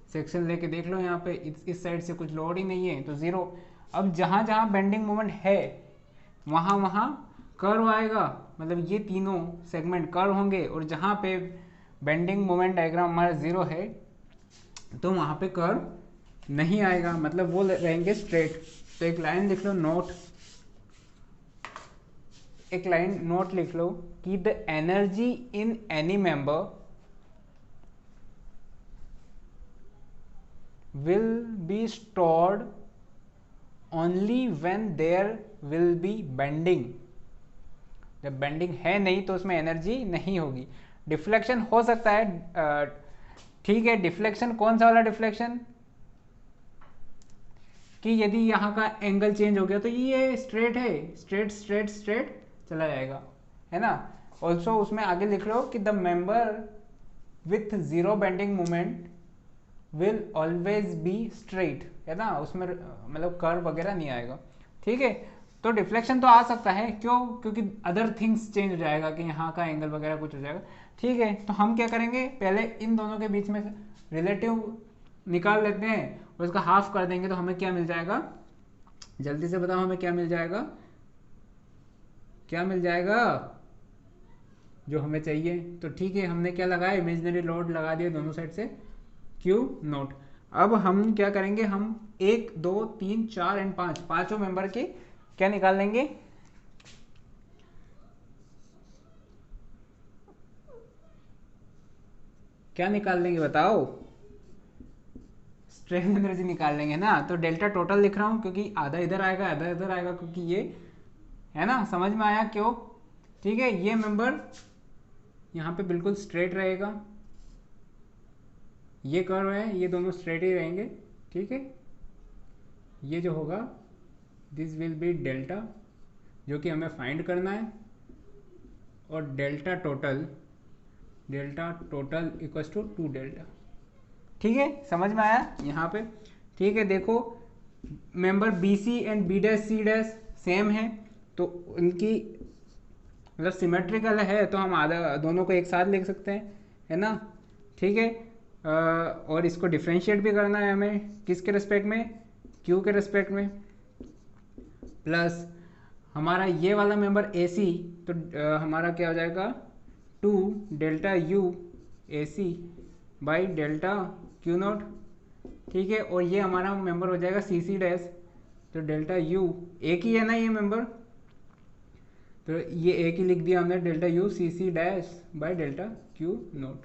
सेक्शन लेके देख लो, यहाँ पे इस साइड से कुछ लोड ही नहीं है तो 0। अब जहाँ जहाँ बेंडिंग मोमेंट है वहाँ वहाँ कर्व आएगा, मतलब ये तीनों सेगमेंट कर्व होंगे। और जहाँ पे बेंडिंग मोमेंट डायग्राम हमारा 0 है तो वहाँ पे कर्व नहीं आएगा, मतलब वो रहेंगे स्ट्रेट। तो एक लाइन लिख लो नोट, एक लाइन नोट लिख लो कि the energy in any member will be stored only when there will be bending। जब बेंडिंग है नहीं तो उसमें एनर्जी नहीं होगी। डिफ्लेक्शन हो सकता है, ठीक है। डिफ्लेक्शन कौन सा वाला डिफ्लेक्शन? कि यदि यहाँ का एंगल चेंज हो गया तो ये स्ट्रेट है, स्ट्रेट स्ट्रेट स्ट्रेट चला जाएगा, है ना। ऑल्सो उसमें आगे लिख लो कि the member with 0 bending moment will always be straight, है ना। उसमें मतलब कर्व वगैरह नहीं आएगा, ठीक है। तो डिफ्लेक्शन तो आ सकता है, क्यों? क्योंकि अदर थिंग्स चेंज हो जाएगा, कि यहाँ का एंगल वगैरह कुछ हो जाएगा, ठीक है। तो हम क्या करेंगे, पहले इन दोनों के बीच में रिलेटिव निकाल लेते हैं और इसका हाफ कर देंगे तो हमें क्या मिल जाएगा, जल्दी से बताओ हमें क्या मिल जाएगा, क्या मिल जाएगा जो हमें चाहिए। तो ठीक है, हमने क्या लगाया, इमेजिनरी लोड लगा दिया दोनों साइड से, क्यू नोट। अब हम क्या करेंगे, हम 1 2 3 4 एंड 5 पांचों मेंबर के क्या निकाल लेंगे, क्या निकाल लेंगे बताओ, स्ट्रेन एनर्जी निकाल लेंगे ना। तो डेल्टा टोटल लिख रहा हूं क्योंकि आधा इधर आएगा आधा इधर आएगा, क्योंकि ये है ना, समझ में आया क्यों? ठीक है, ये मेंबर यहाँ पे बिल्कुल स्ट्रेट रहेगा, ये कर्व है, ये दोनों स्ट्रेट ही रहेंगे, ठीक है। ये जो होगा दिस विल बी डेल्टा, जो कि हमें फाइंड करना है। और delta total equals to 2 delta, ठीक है। समझ में आया यहाँ पे? ठीक है, देखो member b c and b dash c dash same है, तो उनकी मतलब सिमेट्रिकल है, तो हम आधा दोनों को एक साथ लिख सकते हैं, है ना, ठीक है। और इसको डिफ्रेंशिएट भी करना है हमें, किसके रिस्पेक्ट में, क्यू के रिस्पेक्ट में। प्लस हमारा ये वाला मेंबर ए सी, तो हमारा क्या हो जाएगा 2 delta u a c by delta q not, ठीक है। और ये हमारा मेंबर हो जाएगा सी सी डैश, तो डेल्टा यू एक ही है ना ये मेंबर, तो ये एक ही लिख दिया हमने, delta u c c dash by delta q not,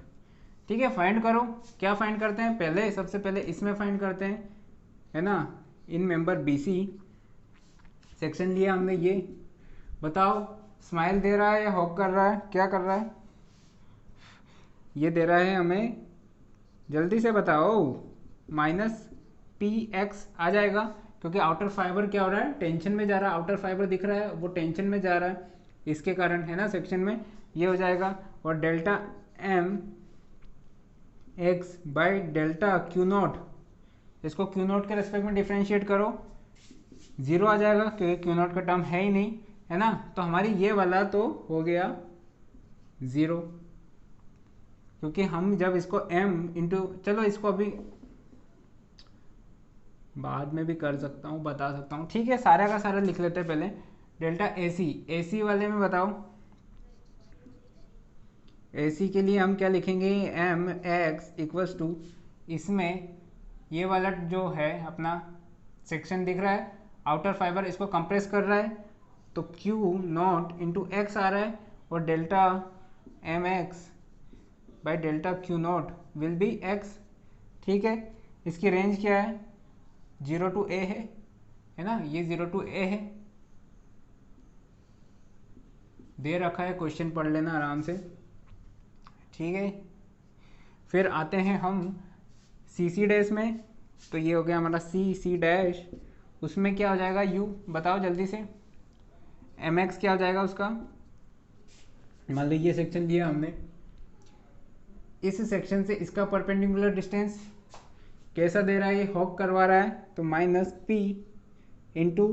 ठीक है। फाइंड करो, क्या फाइंड करते हैं पहले, सबसे पहले इसमें फाइंड करते हैं, है ना, इन मेंबर बी सी सेक्शन लिया हमने। ये बताओ स्माइल दे रहा है या हॉक कर रहा है, क्या कर रहा है? ये दे रहा है हमें, जल्दी से बताओ, माइनस पी एक्स आ जाएगा, क्योंकि आउटर फाइबर क्या हो रहा है, टेंशन में जा रहा है, आउटर फाइबर दिख रहा है वो टेंशन में जा रहा है, इसके कारण, है ना, सेक्शन में ये हो जाएगा। और delta m x by delta q not, इसको क्यू नॉट के रेस्पेक्ट में डिफ्रेंशिएट करो, 0 आ जाएगा क्योंकि क्यू नॉट का टर्म है ही नहीं, है ना। तो हमारी ये वाला तो हो गया 0, क्योंकि हम जब इसको m इंटू, चलो इसको अभी बाद में भी कर सकता हूँ, बता सकता हूँ, ठीक है। सारा का सारा लिख लेते हैं पहले। डेल्टा ए सी वाले में बताओ, AC के लिए हम क्या लिखेंगे, एम एक्स इक्वल्स टू, इसमें ये वाला जो है अपना सेक्शन दिख रहा है, आउटर फाइबर इसको कंप्रेस कर रहा है, तो Q नॉट इंटू एक्स आ रहा है, और delta m x by delta Q not will be x. ठीक है, इसकी रेंज क्या है, 0 to A है ना, ये 0 to A है, दे रखा है, क्वेश्चन पढ़ लेना आराम से। ठीक है, फिर आते हैं हम CC डैश में, तो ये हो गया हमारा C डैश, उसमें क्या हो जाएगा, U बताओ जल्दी से, MX क्या हो जाएगा उसका, मान लो ये सेक्शन दिया हमने, इस सेक्शन से इसका परपेंडिकुलर डिस्टेंस कैसा दे रहा है, ये हॉक करवा रहा है, तो माइनस P इंटू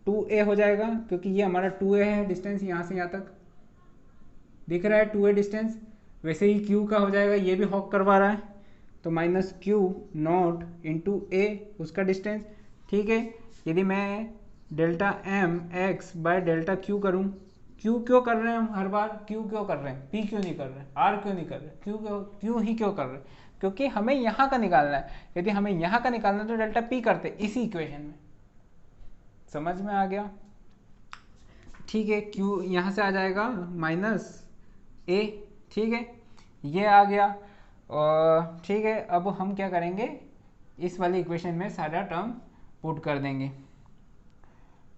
2A हो जाएगा, क्योंकि ये हमारा 2A है डिस्टेंस, यहाँ से यहाँ तक दिख रहा है 2A डिस्टेंस। वैसे ही Q का हो जाएगा, ये भी हॉक करवा रहा है, तो minus Q not into A उसका डिस्टेंस। ठीक है, यदि मैं delta m x by delta Q करूँ, Q क्यों कर रहे हैं हम हर बार, Q क्यों कर रहे हैं, P क्यों नहीं कर रहे हैं, R क्यों नहीं कर रहे, Q ही क्यों कर रहे हैं, क्योंकि हमें यहाँ का निकालना है। यदि हमें यहाँ का निकालना है तो डेल्टा P करते इसी इक्वेशन में। समझ में आ गया? ठीक है, Q यहाँ से आ जाएगा माइनस A। ठीक है, ये आ गया, और ठीक है, अब हम क्या करेंगे, इस वाली इक्वेशन में सारा टर्म पुट कर देंगे।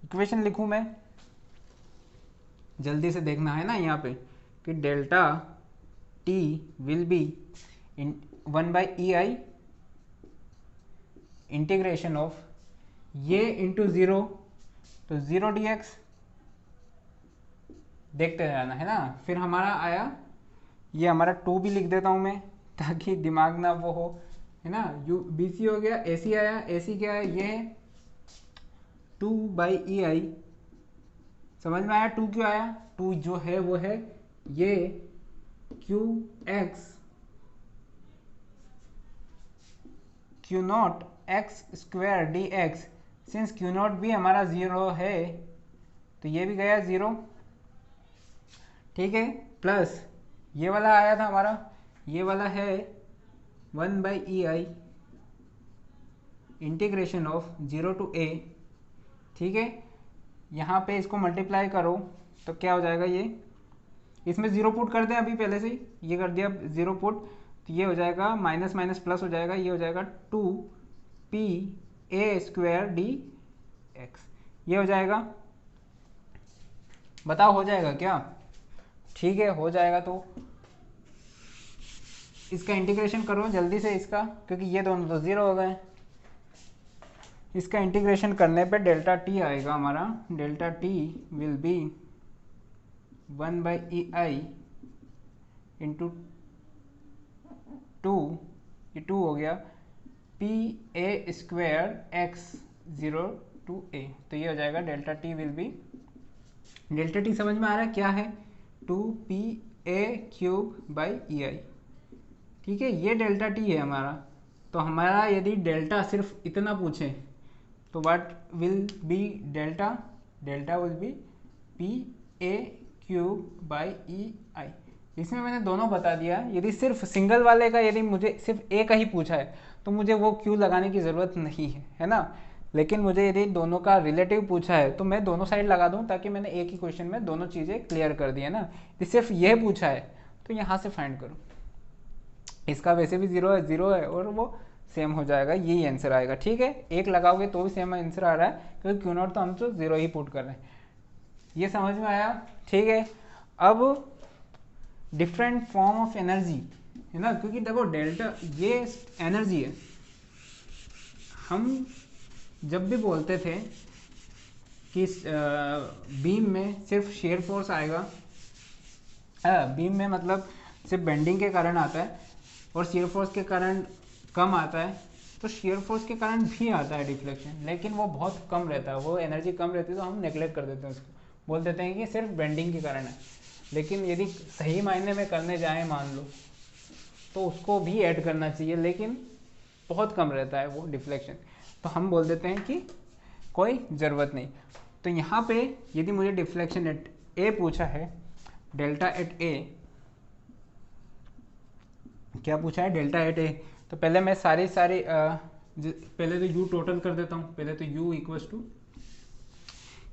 इक्वेशन लिखूं मैं, जल्दी से देखना है ना यहाँ पे, कि delta T will be 1/EI integration of ये इंटू 0, तो 0 dx, देखते जाना है ना। फिर हमारा आया, ये हमारा 2 भी लिख देता हूँ मैं, ताकि दिमाग ना वो हो, है ना। BC हो गया, AC आया, AC क्या है, ये है 2/EI। समझ में आया 2 क्यों आया, 2 जो है वो है ये QX Q not x square dx, since Q not भी हमारा 0 है तो ये भी गया 0। ठीक है, प्लस ये वाला आया था हमारा, ये वाला है 1/EI integration of 0 to A। ठीक है, यहाँ पे इसको मल्टीप्लाई करो तो क्या हो जाएगा, ये इसमें 0 पुट कर दें अभी पहले से ही, ये कर दिया 0 पुट, तो ये हो जाएगा माइनस माइनस प्लस हो जाएगा, ये हो जाएगा 2PA² dx, ये हो जाएगा। बताओ हो जाएगा क्या? ठीक है, हो जाएगा, तो इसका इंटीग्रेशन करो जल्दी से इसका, क्योंकि ये दोनों तो 0 हो गए। इसका इंटीग्रेशन करने पे डेल्टा T आएगा हमारा, delta T will be 1/EI into 2, ये 2 हो गया, PA² x 0 to A, तो ये हो जाएगा delta T will be, delta T समझ में आ रहा है क्या है, 2PA³/EI। ठीक है, ये डेल्टा T है हमारा। तो हमारा यदि डेल्टा सिर्फ इतना पूछे तो what will be delta, delta will B PA³/EI। इसमें मैंने दोनों बता दिया। यदि सिर्फ सिंगल वाले का, यदि मुझे सिर्फ ए का ही पूछा है तो मुझे वो क्यू लगाने की ज़रूरत नहीं है ना। लेकिन मुझे यदि दोनों का रिलेटिव पूछा है तो मैं दोनों साइड लगा दूं, ताकि मैंने एक ही क्वेश्चन में दोनों चीज़ें क्लियर कर दी है ना। यदि सिर्फ यह पूछा है तो यहाँ से फाइंड करो, इसका वैसे भी 0 है, 0 है, और वो सेम हो जाएगा, यही आंसर आएगा। ठीक है, एक लगाओगे तो भी सेम आंसर आ रहा है, क्योंकि क्यू नॉट तो हम तो 0 ही पुट कर रहे हैं। ये समझ में आया? ठीक है, अब डिफरेंट फॉर्म ऑफ एनर्जी है ना, क्योंकि देखो डेल्टा ये एनर्जी है। हम जब भी बोलते थे कि बीम में सिर्फ शेयर फोर्स आएगा, बीम में मतलब सिर्फ बेंडिंग के कारण आता है और शेयर फोर्स के कारण कम आता है, तो शेयर फोर्स के कारण भी आता है डिफ्लेक्शन, लेकिन वो बहुत कम रहता है, वो एनर्जी कम रहती है, तो हम नेग्लेक्ट कर देते हैं उसको, बोल देते हैं कि सिर्फ बेंडिंग के कारण है। लेकिन यदि सही मायने में करने जाएं मान लो, तो उसको भी ऐड करना चाहिए, लेकिन बहुत कम रहता है वो डिफ्लेक्शन, तो हम बोल देते हैं कि कोई ज़रूरत नहीं। तो यहाँ पे यदि मुझे डिफ्लेक्शन एट ए पूछा है, डेल्टा एट ए, क्या पूछा है, डेल्टा एट ए। तो पहले मैं पहले तो यू टोटल कर देता हूँ। पहले तो यू इक्वल्स टू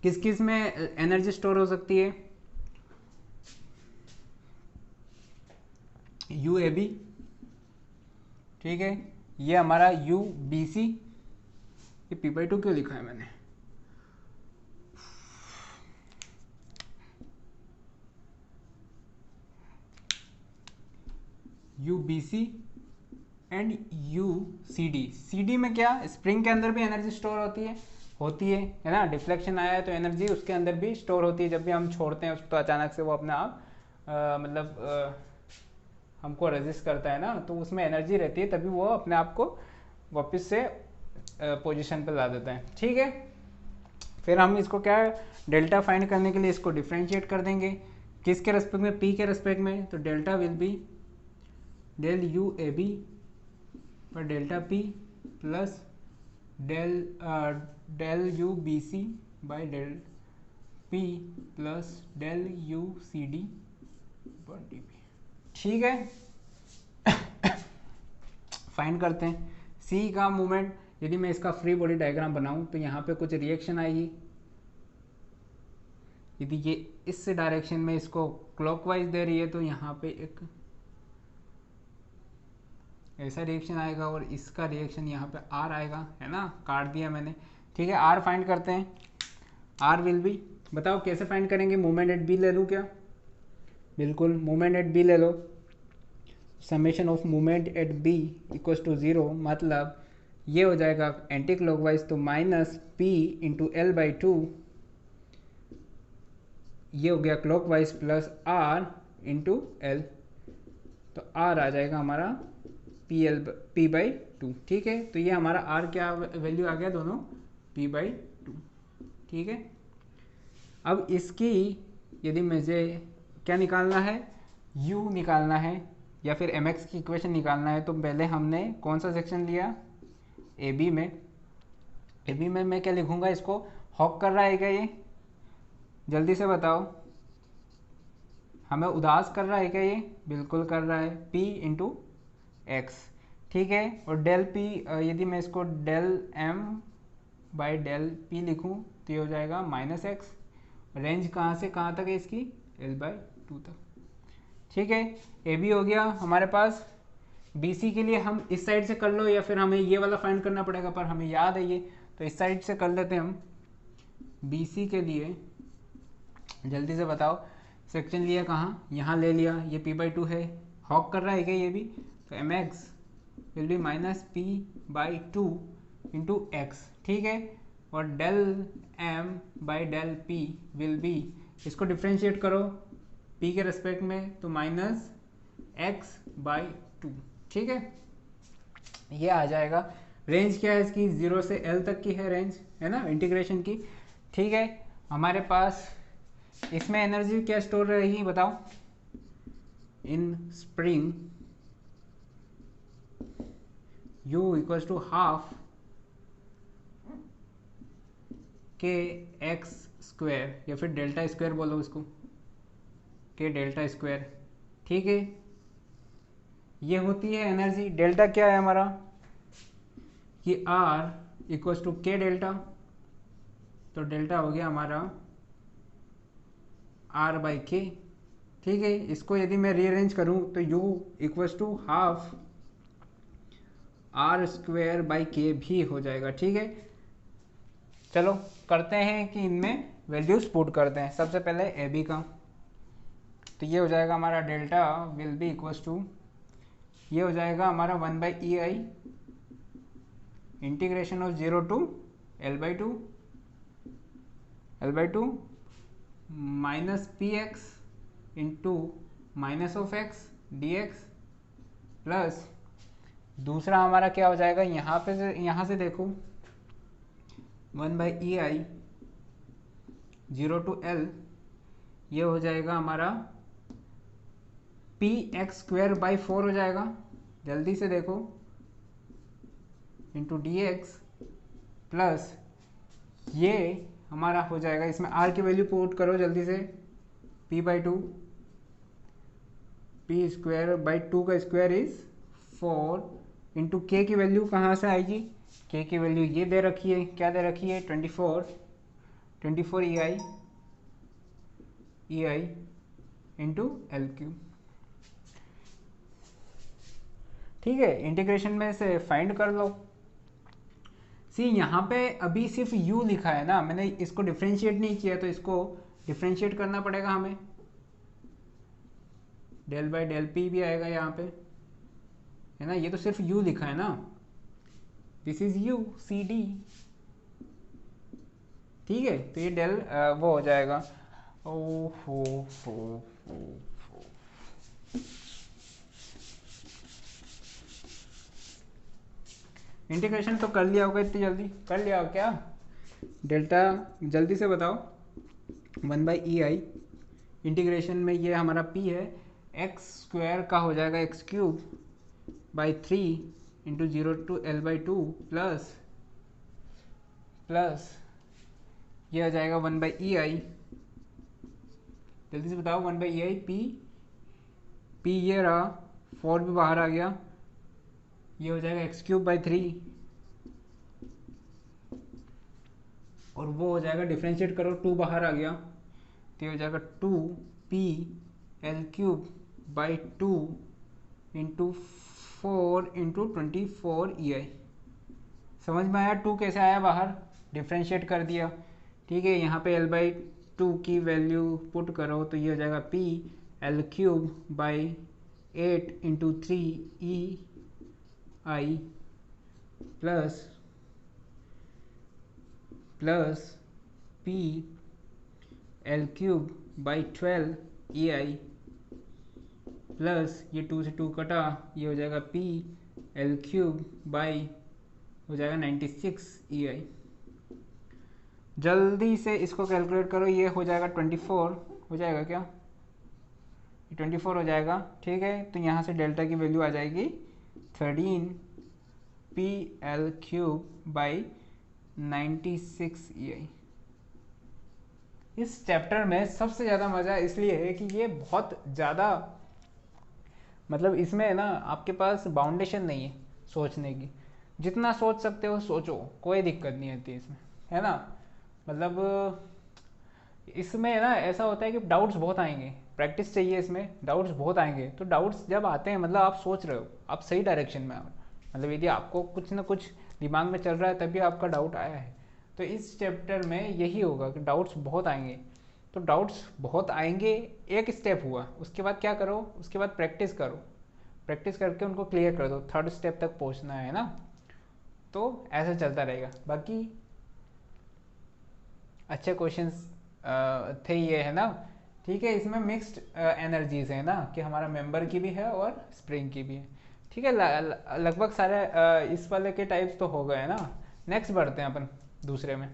किस किस में एनर्जी स्टोर हो सकती है, यू ए बी, ठीक है, ये हमारा यू बी सी। ये पी बाई टू क्यों लिखा है मैंने, u B c and u C d. C d में क्या, स्प्रिंग के अंदर भी एनर्जी स्टोर होती है ना। डिफ्लेक्शन आया है तो एनर्जी उसके अंदर भी स्टोर होती है। जब भी हम छोड़ते हैं उसको तो अचानक से वो अपने आप हमको रेजिस्ट करता है ना, तो उसमें एनर्जी रहती है, तभी वो अपने आप को वापस से पोजीशन पे ला देता है, ठीक है। फिर हम इसको क्या, डेल्टा फाइंड करने के लिए इसको डिफ्रेंशिएट कर देंगे किसके रेस्पेक्ट में, पी के रेस्पेक्ट में। तो delta will be del U A B पर delta P plus del U B C by del P plus del U C D पर डी पी, ठीक है। फाइंड करते हैं सी का मूवमेंट। यदि मैं इसका फ्री बॉडी डायग्राम बनाऊं तो यहाँ पे कुछ रिएक्शन आएगी। यदि ये इस डायरेक्शन में इसको क्लॉकवाइज दे रही है तो यहाँ पे एक ऐसा रिएक्शन आएगा और इसका रिएक्शन यहाँ पे आर आएगा, है ना, काट दिया मैंने, ठीक है। आर फाइंड करते हैं। आर विल बी, बताओ कैसे फाइंड करेंगे, मूवमेंट एट बी ले लूँ क्या, बिल्कुल मूवमेंट एट बी ले लो। Summation of movement at B equals to 0, मतलब ये हो जाएगा एंटी क्लॉकवाइज, तो minus P into L by 2, ये हो गया clockwise, plus R into L, तो आर आ जाएगा हमारा पी बाई 2, ठीक है। तो ये हमारा आर क्या वैल्यू आ गया, दोनों पी बाई 2, ठीक है। अब इसकी यदि मुझे क्या निकालना है, u निकालना है या फिर mx की इक्वेशन निकालना है, तो पहले हमने कौन सा सेक्शन लिया, ए बी में। ए बी में मैं क्या लिखूंगा, इसको हॉक कर रहा है क्या ये, जल्दी से बताओ, हमें उदास कर रहा है क्या ये, बिल्कुल कर रहा है, p इंटू एक्स, ठीक है। और डेल p, यदि मैं इसको del m by del p लिखूं तो ये हो जाएगा माइनस एक्स। रेंज कहाँ से कहाँ तक है इसकी, l बाई 2 तक, ठीक है। ए बी हो गया हमारे पास। बी सी के लिए हम इस साइड से कर लो या फिर हमें ये वाला फाइंड करना पड़ेगा, पर हमें याद है ये, तो इस साइड से कर लेते हैं हम। बी सी के लिए जल्दी से बताओ, सेक्शन लिया कहाँ, यहाँ ले लिया, ये p बाई 2 है, हॉक कर रहा है क्या ये भी, तो m x will be minus p by 2 into x, ठीक है। और del m by del p will be, इसको डिफ्रेंशिएट करो p के रेस्पेक्ट में, तो माइनस एक्स बाई 2, ठीक है। ये आ जाएगा। रेंज क्या है इसकी, 0 से l तक की है रेंज, है ना, इंटीग्रेशन की, ठीक है। हमारे पास इसमें एनर्जी क्या स्टोर रहेगी बताओ, in spring u equals to half k x square या फिर डेल्टा स्क्वायर बोलो उसको, के डेल्टा स्क्वायर, ठीक है। ये होती है एनर्जी। डेल्टा क्या है हमारा, कि r इक्वल्स टू के डेल्टा, तो डेल्टा हो गया हमारा r बाई के, ठीक है। इसको यदि मैं रीअरेंज करूं तो u equals to half r square by k भी हो जाएगा, ठीक है। चलो करते हैं कि इनमें वैल्यूज पुट करते हैं। सबसे पहले ए बी का, तो ये हो जाएगा हमारा delta will be equals to, ये हो जाएगा हमारा 1 by E i integration of 0 to l by two minus p x into minus of x d x, plus दूसरा हमारा क्या हो जाएगा, यहाँ से देखो 1 by E i 0 to l, ये हो जाएगा हमारा पी एक्स स्क्वायर बाई 4 हो जाएगा, जल्दी से देखो, इंटू डी एक्स, प्लस ये हमारा हो जाएगा, इसमें आर की वैल्यू पुट करो जल्दी से, p by 2 P square by 2 का स्क्वायर इज 4 इंटू के की वैल्यू कहाँ से आएगी, के की वैल्यू ये दे रखी है, क्या दे रखी है 24 ई आई इंटू एल क्यू। ठीक है, इंटीग्रेशन में से फाइंड कर लो। सी यहाँ पे अभी सिर्फ u लिखा है ना, मैंने इसको डिफ्रेंशिएट नहीं किया, तो इसको डिफ्रेंशिएट करना पड़ेगा हमें। डेल बाई डेल पी भी आएगा यहाँ पे, है ना, ये तो सिर्फ u लिखा है ना, this is u c d. ठीक है, तो ये डेल वो हो जाएगा। ओ हो। इंटीग्रेशन तो कर लिया होगा, इतनी जल्दी कर लिया होगा क्या? डेल्टा जल्दी से बताओ। 1/ei इंटीग्रेशन में ये हमारा p है, एक्स स्क्वायर का हो जाएगा x cube by 3 into 0 to l by 2 plus ये आ जाएगा 1/ei। जल्दी से बताओ 1/ei p ये रहा, 4 भी बाहर आ गया, ये हो जाएगा एक्स क्यूब बाई 3 और वो हो जाएगा, डिफ्रेंशिएट करो 2 बाहर आ गया, तो ये हो जाएगा 2p L cube by 2 into 4 into 24 ई आई। समझ में आया 2 कैसे आया बाहर, डिफ्रेंशिएट कर दिया। ठीक है, यहाँ पे l बाई 2 की वैल्यू पुट करो तो ये हो जाएगा p L cube by 8 into 3 e I plus p L cube by 12 E I plus ये 2 से 2 कटा, ये हो जाएगा p एल क्यूब बाई हो जाएगा 96 ई आई। जल्दी से इसको कैलकुलेट करो, ये हो जाएगा 24 हो जाएगा क्या, 24 हो जाएगा। ठीक है, तो यहाँ से डेल्टा की वैल्यू आ जाएगी 13 पी एल क्यूब बाई 96 ई आई। इस चैप्टर में सबसे ज़्यादा मज़ा इसलिए है कि ये बहुत ज़्यादा, मतलब इसमें ना आपके पास बाउंडेशन नहीं है सोचने की, जितना सोच सकते हो सोचो, कोई दिक्कत नहीं आती इसमें, है ना। मतलब इसमें ना ऐसा होता है कि डाउट्स बहुत आएंगे, प्रैक्टिस चाहिए इसमें, डाउट्स बहुत आएंगे। तो डाउट्स जब आते हैं मतलब आप सोच रहे हो, आप सही डायरेक्शन में आओ, मतलब यदि आपको कुछ ना कुछ दिमाग में चल रहा है तभी आपका डाउट आया है। तो इस चैप्टर में यही होगा कि डाउट्स बहुत आएंगे, तो डाउट्स बहुत आएंगे, एक स्टेप हुआ, उसके बाद क्या करो, उसके बाद प्रैक्टिस करो, प्रैक्टिस करके उनको क्लियर कर दो, थर्ड स्टेप तक पहुंचना है ना। तो ऐसा चलता रहेगा। बाकी अच्छे क्वेश्चंस थे ये, है ना। ठीक है, इसमें मिक्स्ड एनर्जीज है ना, कि हमारा मेंबर की भी है और स्प्रिंग की भी है। ठीक है, लगभग सारे इस वाले के टाइप्स तो हो गए ना। नेक्स्ट बढ़ते हैं अपन दूसरे में।